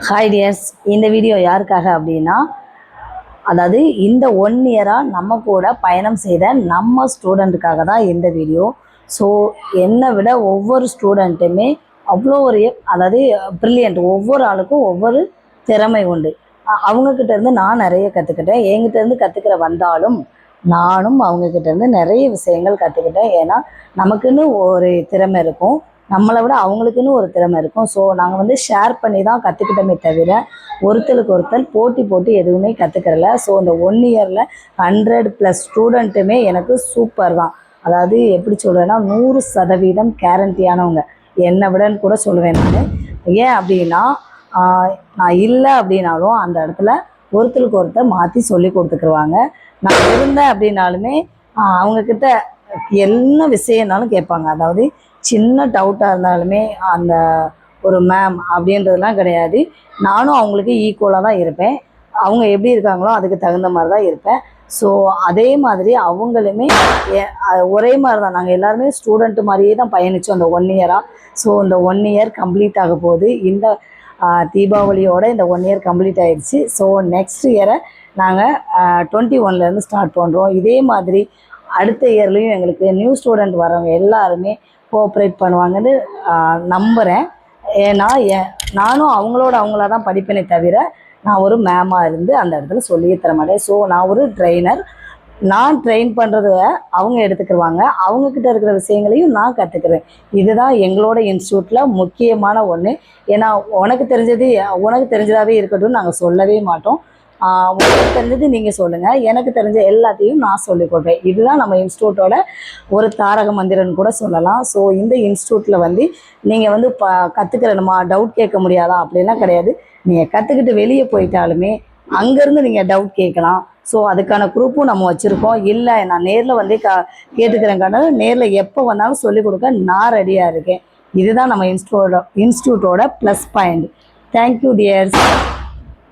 Hi tears, இந்த video யாருக்காக அப்படின்னா, அதாவது இந்த 1 இயராக நம்ம கூட பயணம் செய்த நம்ம ஸ்டூடெண்ட்டுக்காக தான் இந்த வீடியோ. ஸோ என்னை விட ஒவ்வொரு ஸ்டூடெண்ட்டுமே அவ்வளோ ஒரு அதாவது ப்ரில்லியண்ட். ஒவ்வொரு ஆளுக்கும் ஒவ்வொரு திறமை உண்டு. அவங்கக்கிட்டேருந்து நான் நிறைய கற்றுக்கிட்டேன். என்கிட்டேருந்து கற்றுக்கிற வந்தாலும் நானும் அவங்கக்கிட்டேருந்து நிறைய விஷயங்கள் கற்றுக்கிட்டேன். ஏன்னா நமக்குன்னு ஒரு திறமை இருக்கும், நம்மளை விட அவங்களுக்குன்னு ஒரு திறமை இருக்கும். ஸோ நாங்கள் ஷேர் பண்ணி தான் கற்றுக்கிட்டோமே தவிர ஒருத்தருக்கு ஒருத்தர் போட்டி போட்டு எதுவுமே கற்றுக்கிறல. ஸோ இந்த 1 இயரில் 100+ ஸ்டூடெண்ட்டுமே எனக்கு சூப்பர் தான். அதாவது எப்படி சொல்கிறேன்னா 100% கேரண்டியானவங்க, என்னை விடன்னு கூட சொல்லுவேன் நான். ஏன் அப்படின்னா நான் இல்லை அப்படின்னாலும் அந்த இடத்துல ஒருத்தருக்கு ஒருத்தர் மாற்றி சொல்லி கொடுத்துக்குருவாங்க. நான் இருந்தேன் அப்படின்னாலுமே அவங்கக்கிட்ட என்ன விஷயம்னாலும் கேட்பாங்க. அதாவது சின்ன டவுட்டாக இருந்தாலுமே அந்த ஒரு மேம் அப்படின்றதுலாம் கிடையாது. நானும் அவங்களுக்கு ஈக்குவலாக தான் இருப்பேன். அவங்க எப்படி இருக்காங்களோ அதுக்கு தகுந்த மாதிரி தான் இருப்பேன். ஸோ அதே மாதிரி அவங்களுமே ஒரே மாதிரி தான். நாங்கள் எல்லாருமே ஸ்டூடெண்ட்டு மாதிரியே தான் பயணித்தோம் அந்த 1 இயராக. ஸோ இந்த 1 இயர் கம்ப்ளீட் ஆக போகுது. இந்த தீபாவளியோட இந்த 1 இயர் கம்ப்ளீட் ஆகிடுச்சு. ஸோ நெக்ஸ்ட் இயரை நாங்கள் 21லேருந்து ஸ்டார்ட் பண்ணுறோம். இதே மாதிரி அடுத்த இயர்லேயும் எங்களுக்கு நியூ ஸ்டூடெண்ட் வரவங்க எல்லாருமே கோஆப்ரேட் பண்ணுவாங்கன்னு நம்புகிறேன். ஏன்னா நானும் அவங்களா தான் படிப்பேனே தவிர நான் ஒரு மேமாக இருந்து அந்த இடத்துல சொல்லியே தர மாட்டேன். ஸோ நான் ஒரு ட்ரெயினர். நான் ட்ரெயின் பண்ணுறத அவங்க எடுத்துக்கிடுவாங்க, அவங்கக்கிட்ட இருக்கிற விஷயங்களையும் நான் கற்றுக்குறேன். இதுதான் எங்களோட இன்ஸ்டியூட்டில் முக்கியமான ஒன்று. ஏன்னா உனக்கு தெரிஞ்சதாகவே இருக்கட்டும் நாங்கள் சொல்லவே மாட்டோம். உங்களுக்கு தெரிஞ்சது நீங்கள் சொல்லுங்கள், எனக்கு தெரிஞ்ச எல்லாத்தையும் நான் சொல்லிக் கொடுப்பேன். இதுதான் நம்ம இன்ஸ்டியூட்டோட ஒரு தாரக மந்திரன்னு கூட சொல்லலாம். ஸோ இந்த இன்ஸ்டியூட்டில் நீங்கள் கற்றுக்கிறணுமா, டவுட் கேட்க முடியாதா அப்படிலாம் கிடையாது. நீங்கள் கற்றுக்கிட்டு வெளியே போயிட்டாலுமே அங்கேருந்து நீங்கள் டவுட் கேட்கலாம். ஸோ அதுக்கான குரூப்பும் நம்ம வச்சுருக்கோம். இல்லை நான் நேரில் கேட்டுக்கிறேங்கான நேரில் எப்போ வந்தாலும் சொல்லிக் கொடுக்க நான் ரெடியாக இருக்கேன். இதுதான் நம்ம இன்ஸ்டியூட்டோட ப்ளஸ் பாயிண்ட். Thank you tears.